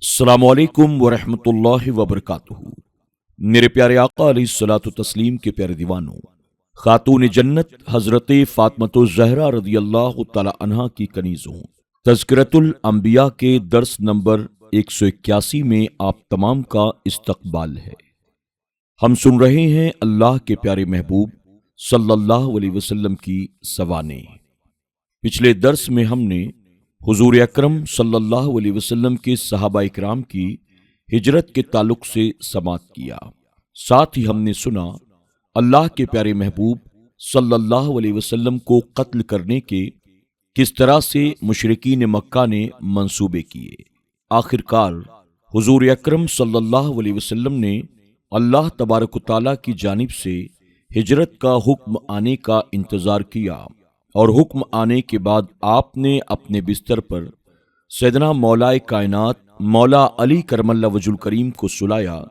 السلام علیکم ورحمۃ اللہ وبرکاتہ۔ میرے پیارے آقا علیہ الصلوۃ والتسلیم کے پیارے دیوانوں، خاتون جنت حضرت فاطمۃ الزہرا رضی اللہ تعالی عنہا کی کنیزوں، تذکرۃ الانبیاء کے درس نمبر 181 میں آپ تمام کا استقبال ہے۔ ہم سن رہے ہیں اللہ کے پیارے محبوب صلی اللہ علیہ وسلم کی سوانح۔ پچھلے درس میں ہم نے حضور اکرم صلی اللہ علیہ وسلم کے صحابہ اکرام کی ہجرت کے تعلق سے سماعت کیا۔ ساتھ ہی ہم نے سنا اللہ کے پیارے محبوب صلی اللہ علیہ وسلم کو قتل کرنے کے کس طرح سے مشرکین مکہ نے منصوبے کیے۔ آخرکار حضور اکرم صلی اللہ علیہ وسلم نے اللہ تبارک و تعالیٰ کی جانب سے ہجرت کا حکم آنے کا انتظار کیا، اور حکم آنے کے بعد آپ نے اپنے بستر پر سیدنا مولا کائنات مولا علی کرم اللہ وجہ الکریم کو سلایا،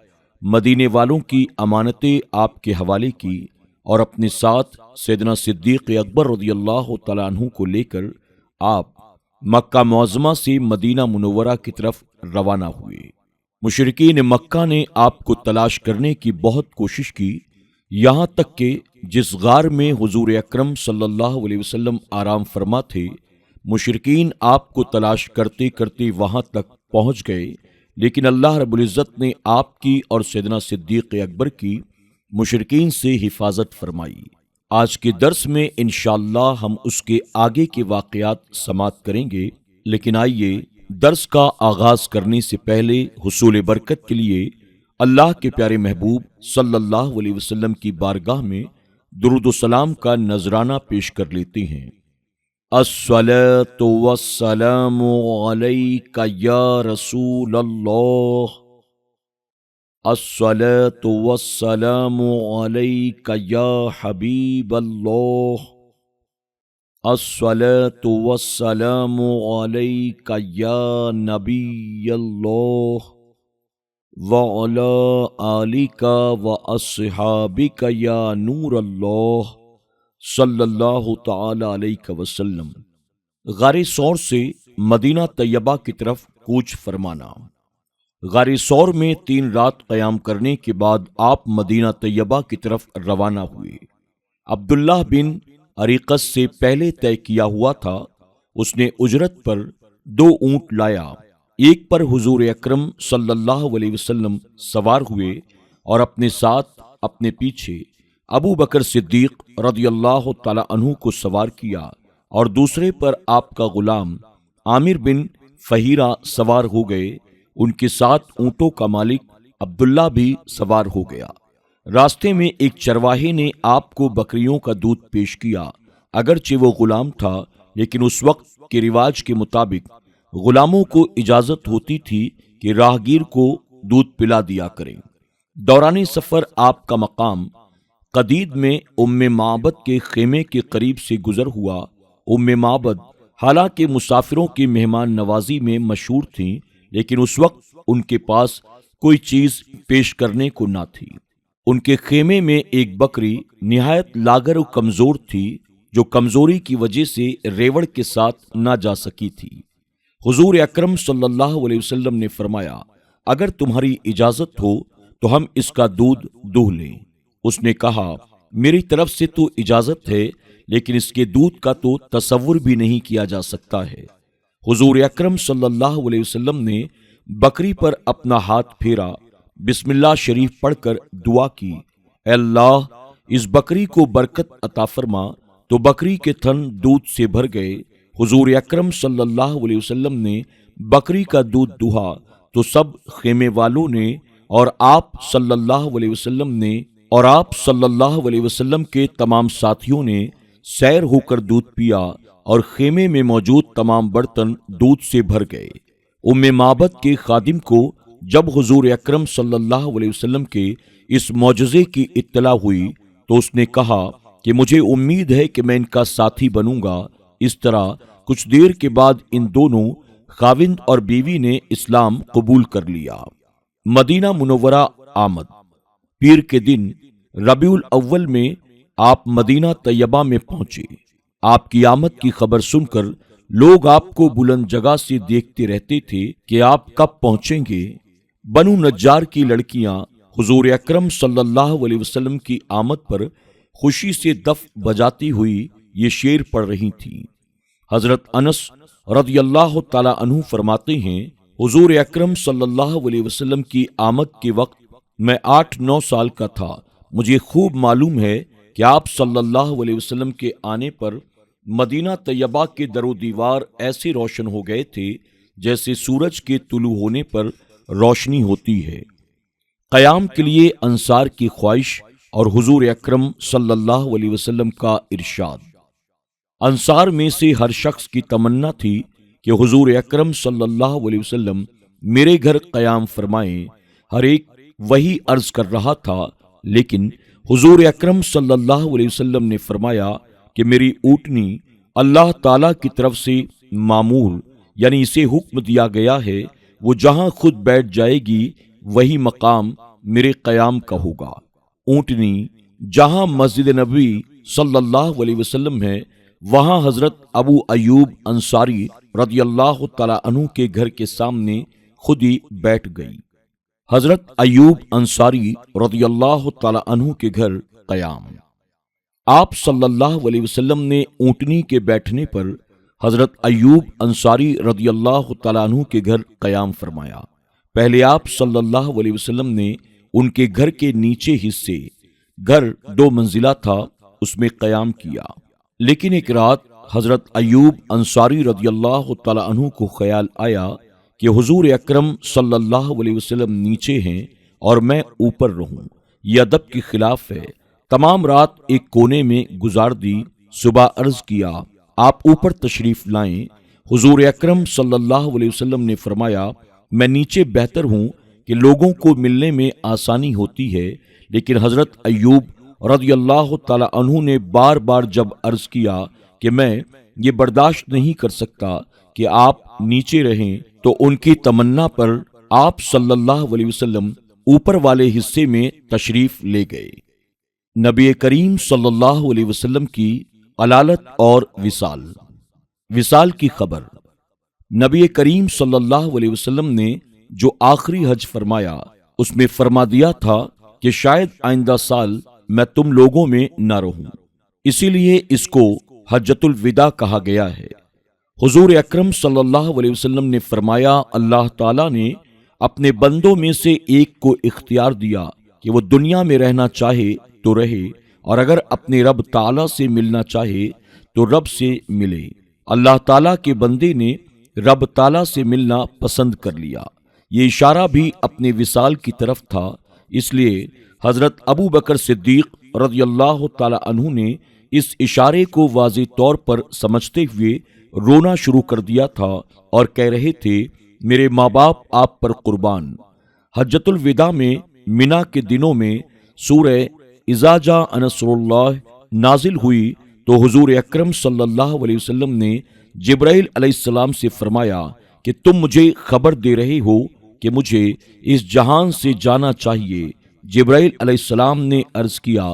مدینے والوں کی امانتیں آپ کے حوالے کی، اور اپنے ساتھ سیدنا صدیق اکبر رضی اللہ تعالیٰ عنہ کو لے کر آپ مکہ معظمہ سے مدینہ منورہ کی طرف روانہ ہوئے۔ مشرکین مکہ نے آپ کو تلاش کرنے کی بہت کوشش کی، یہاں تک کہ جس غار میں حضور اکرم صلی اللہ علیہ وسلم آرام فرما تھے، مشرکین آپ کو تلاش کرتے کرتے وہاں تک پہنچ گئے، لیکن اللہ رب العزت نے آپ کی اور سیدنا صدیق اکبر کی مشرکین سے حفاظت فرمائی۔ آج کے درس میں انشاءاللہ ہم اس کے آگے کے واقعات سماعت کریں گے، لیکن آئیے درس کا آغاز کرنے سے پہلے حصول برکت کے لیے اللہ کے پیارے محبوب صلی اللہ علیہ وسلم کی بارگاہ میں درود و سلام کا نذرانہ پیش کر لیتے ہیں۔ الصلاۃ والسلام علیک یا رسول اللہ، الصلاۃ والسلام علیک یا حبیب اللہ، الصلاۃ والسلام علیک یا نبی اللہ، وعلی آلک واصحابک یا نور اللہ صلی اللہ تعالی علیہ وسلم۔ غار ثور سے مدینہ طیبہ کی طرف کوچ فرمانا۔ غار ثور میں 3 رات قیام کرنے کے بعد آپ مدینہ طیبہ کی طرف روانہ ہوئے۔ عبداللہ بن عریقس سے پہلے طے کیا ہوا تھا، اس نے اجرت پر 2 اونٹ لایا، ایک پر حضور اکرم صلی اللہ علیہ وسلم سوار ہوئے اور اپنے ساتھ اپنے پیچھے ابو بکر صدیق رضی اللہ تعالی عنہ کو سوار کیا، اور دوسرے پر آپ کا غلام عامر بن فہیرہ سوار ہو گئے۔ ان کے ساتھ اونٹوں کا مالک عبداللہ بھی سوار ہو گیا۔ راستے میں ایک چرواہے نے آپ کو بکریوں کا دودھ پیش کیا، اگرچہ وہ غلام تھا، لیکن اس وقت کے رواج کے مطابق غلاموں کو اجازت ہوتی تھی کہ راہگیر کو دودھ پلا دیا کریں۔ دوران سفر آپ کا مقام قدید میں ام معبد کے خیمے کے قریب سے گزر ہوا۔ ام معبد حالانکہ مسافروں کی مہمان نوازی میں مشہور تھیں، لیکن اس وقت ان کے پاس کوئی چیز پیش کرنے کو نہ تھی۔ ان کے خیمے میں ایک بکری نہایت لاغر و کمزور تھی، جو کمزوری کی وجہ سے ریوڑ کے ساتھ نہ جا سکی تھی۔ حضور اکرم صلی اللہ علیہ وسلم نے فرمایا، اگر تمہاری اجازت ہو تو ہم اس کا دودھ دوہ لیں۔ اس نے کہا، میری طرف سے تو اجازت ہے، لیکن اس کے دودھ کا تو تصور بھی نہیں کیا جا سکتا ہے۔ حضور اکرم صلی اللہ علیہ وسلم نے بکری پر اپنا ہاتھ پھیرا، بسم اللہ شریف پڑھ کر دعا کی، اے اللہ اس بکری کو برکت عطا فرما، تو بکری کے تھن دودھ سے بھر گئے۔ حضور اکرم صلی اللہ علیہ وسلم نے بکری کا دودھ دوہا تو سب خیمے والوں نے اور آپ صلی اللہ علیہ وسلم کے تمام ساتھیوں نے سیر ہو کر دودھ پیا، اور خیمے میں موجود تمام برتن دودھ سے بھر گئے۔ ام معبد کے خادم کو جب حضور اکرم صلی اللہ علیہ وسلم کے اس معجزے کی اطلاع ہوئی تو اس نے کہا کہ مجھے امید ہے کہ میں ان کا ساتھی بنوں گا۔ اس طرح کچھ دیر کے بعد ان دونوں خاوند اور بیوی نے اسلام قبول کر لیا۔ مدینہ منورہ آمد۔ پیر کے دن ربیع الاول میں آپ مدینہ طیبہ میں پہنچے۔ آپ کی آمد کی خبر سن کر لوگ آپ کو بلند جگہ سے دیکھتے رہتے تھے کہ آپ کب پہنچیں گے۔ بنو نجار کی لڑکیاں حضور اکرم صلی اللہ علیہ وسلم کی آمد پر خوشی سے دف بجاتی ہوئی یہ شعر پڑھ رہی تھیں۔ حضرت انس رضی اللہ تعالی عنہ فرماتے ہیں، حضور اکرم صلی اللہ علیہ وسلم کی آمد کے وقت میں 8-9 سال کا تھا۔ مجھے خوب معلوم ہے کہ آپ صلی اللہ علیہ وسلم کے آنے پر مدینہ طیبہ کے در و دیوار ایسے روشن ہو گئے تھے جیسے سورج کے طلوع ہونے پر روشنی ہوتی ہے۔ قیام کے لیے انصار کی خواہش اور حضور اکرم صلی اللہ علیہ وسلم کا ارشاد۔ انصار میں سے ہر شخص کی تمنا تھی کہ حضور اکرم صلی اللہ علیہ وسلم میرے گھر قیام فرمائیں۔ ہر ایک وہی عرض کر رہا تھا، لیکن حضور اکرم صلی اللہ علیہ وسلم نے فرمایا کہ میری اونٹنی اللہ تعالیٰ کی طرف سے معمور، یعنی اسے حکم دیا گیا ہے، وہ جہاں خود بیٹھ جائے گی وہی مقام میرے قیام کا ہوگا۔ اونٹنی جہاں مسجد نبوی صلی اللہ علیہ وسلم ہے، وہاں حضرت ابو ایوب انصاری رضی اللہ تعالی عنہ کے گھر کے سامنے خود ہی بیٹھ گئی۔ حضرت ایوب انصاری رضی اللہ تعالی عنہ کے گھر قیام۔ آپ صلی اللہ علیہ وسلم نے اونٹنی کے بیٹھنے پر حضرت ایوب انصاری رضی اللہ تعالی عنہ کے گھر قیام فرمایا۔ پہلے آپ صلی اللہ علیہ وسلم نے ان کے گھر کے نیچے حصے، گھر 2 منزلہ تھا، اس میں قیام کیا، لیکن ایک رات حضرت ایوب انصاری رضی اللہ تعالی عنہ کو خیال آیا کہ حضور اکرم صلی اللہ علیہ وسلم نیچے ہیں اور میں اوپر رہوں۔ یہ ادب کے خلاف ہے۔ تمام رات ایک کونے میں گزار دی۔ صبح عرض کیا، آپ اوپر تشریف لائیں۔ حضور اکرم صلی اللہ علیہ وسلم نے فرمایا، میں نیچے بہتر ہوں کہ لوگوں کو ملنے میں آسانی ہوتی ہے، لیکن حضرت ایوب رضی اللہ تعالی عنہ نے بار بار جب عرض کیا کہ میں یہ برداشت نہیں کر سکتا کہ آپ نیچے رہیں، تو ان کی تمنا پر آپ صلی اللہ علیہ وسلم اوپر والے حصے میں تشریف لے گئے۔ نبی کریم صلی اللہ علیہ وسلم کی علالت اور وصال۔ وصال کی خبر۔ نبی کریم صلی اللہ علیہ وسلم نے جو آخری حج فرمایا، اس میں فرما دیا تھا کہ شاید آئندہ سال میں تم لوگوں میں نہ رہوں، اسی لیے اس کو حجۃ الوداع کہا گیا ہے۔ حضور اکرم صلی اللہ علیہ وسلم نے فرمایا، اللہ تعالیٰ نے اپنے بندوں میں سے ایک کو اختیار دیا کہ وہ دنیا میں رہنا چاہے تو رہے، اور اگر اپنے رب تعالیٰ سے ملنا چاہے تو رب سے ملے۔ اللہ تعالیٰ کے بندے نے رب تعالیٰ سے ملنا پسند کر لیا۔ یہ اشارہ بھی اپنے وصال کی طرف تھا، اس لیے حضرت ابو بکر صدیق رضی اللہ تعالی عنہ نے اس اشارے کو واضح طور پر سمجھتے ہوئے رونا شروع کر دیا تھا اور کہہ رہے تھے، میرے ماں باپ آپ پر قربان۔ حجۃ الوداع میں منا کے دنوں میں سورہ اذا جاء نصر اللہ نازل ہوئی تو حضور اکرم صلی اللہ علیہ وسلم نے جبرائیل علیہ السلام سے فرمایا کہ تم مجھے خبر دے رہے ہو کہ مجھے اس جہان سے جانا چاہیے۔ جبرائیل علیہ السلام نے عرض کیا،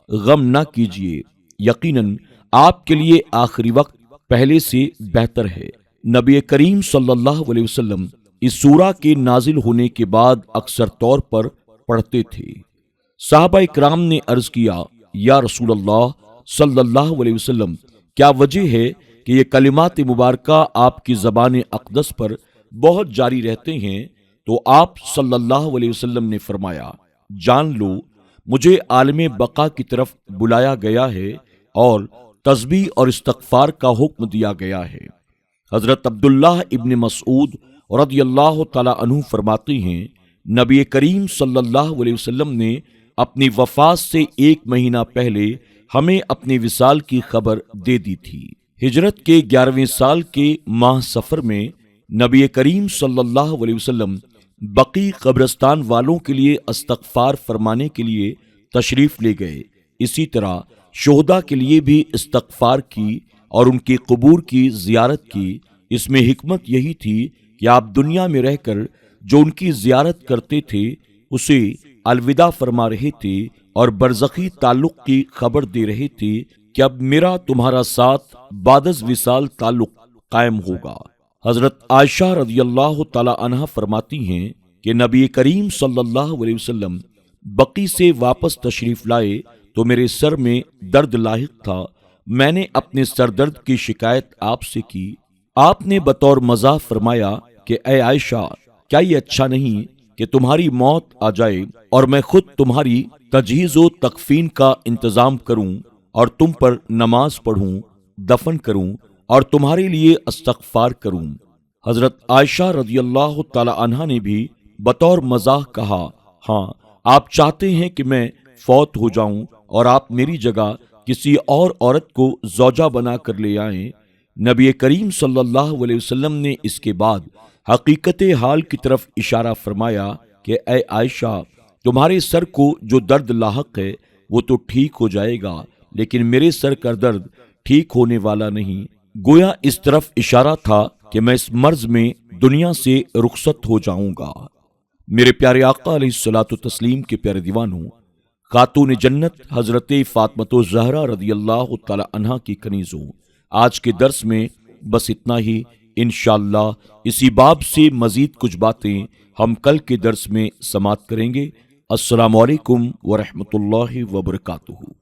غم نہ کیجیے، یقیناً آپ کے لیے آخری وقت پہلے سے بہتر ہے۔ نبی کریم صلی اللہ علیہ وسلم اس سورہ کے نازل ہونے کے بعد اکثر طور پر پڑھتے تھے۔ صحابہ اکرام نے عرض کیا، یا رسول اللہ صلی اللہ علیہ وسلم، کیا وجہ ہے کہ یہ کلمات مبارکہ آپ کی زبان اقدس پر بہت جاری رہتے ہیں؟ تو آپ صلی اللہ علیہ وسلم نے فرمایا، جان لو مجھے عالم بقا کی طرف بلایا گیا ہے اور تسبیح اور استغفار کا حکم دیا گیا ہے۔ حضرت عبداللہ ابن مسعود رضی اللہ تعالی عنہ فرماتے ہیں، نبی کریم صلی اللہ علیہ وسلم نے اپنی وفات سے 1 مہینہ پہلے ہمیں اپنے وصال کی خبر دے دی تھی۔ ہجرت کے 11ویں سال کے ماہ سفر میں نبی کریم صلی اللہ علیہ وسلم بقی قبرستان والوں کے لیے استغفار فرمانے کے لیے تشریف لے گئے۔ اسی طرح شہداء کے لیے بھی استغفار کی اور ان کی قبور کی زیارت کی۔ اس میں حکمت یہی تھی کہ آپ دنیا میں رہ کر جو ان کی زیارت کرتے تھے اسے الوداع فرما رہے تھے اور برزخی تعلق کی خبر دے رہے تھے کہ اب میرا تمہارا ساتھ بعد از وصال تعلق قائم ہوگا۔ حضرت عائشہ رضی اللہ تعالی عنہا فرماتی ہیں کہ نبی کریم صلی اللہ علیہ وسلم بقی سے واپس تشریف لائے تو میرے سر میں درد لاحق تھا۔ میں نے اپنے سر درد کی شکایت آپ سے کی۔ آپ نے بطور مزاح فرمایا کہ اے عائشہ، کیا یہ اچھا نہیں کہ تمہاری موت آ جائے اور میں خود تمہاری تجہیز و تکفین کا انتظام کروں اور تم پر نماز پڑھوں، دفن کروں اور تمہارے لیے استغفار کروں۔ حضرت عائشہ رضی اللہ تعالی عنہا نے بھی بطور مزاح کہا، ہاں آپ چاہتے ہیں کہ میں فوت ہو جاؤں اور آپ میری جگہ کسی اور عورت کو زوجہ بنا کر لے آئیں۔ نبی کریم صلی اللہ علیہ وسلم نے اس کے بعد حقیقت حال کی طرف اشارہ فرمایا کہ اے عائشہ، تمہارے سر کو جو درد لاحق ہے وہ تو ٹھیک ہو جائے گا، لیکن میرے سر کا درد ٹھیک ہونے والا نہیں۔ گویا اس طرف اشارہ تھا کہ میں اس مرض میں دنیا سے رخصت ہو جاؤں گا۔ میرے پیارے آقا علیہ الصلوۃ والتسلیم کے پیارے دیوانوں، خاتون جنت حضرت فاطمہ الزہرا رضی اللہ تعالی عنہا کی کنیزوں، آج کے درس میں بس اتنا ہی۔ انشاءاللہ اسی باب سے مزید کچھ باتیں ہم کل کے درس میں سماعت کریں گے۔ السلام علیکم ورحمۃ اللہ وبرکاتہ۔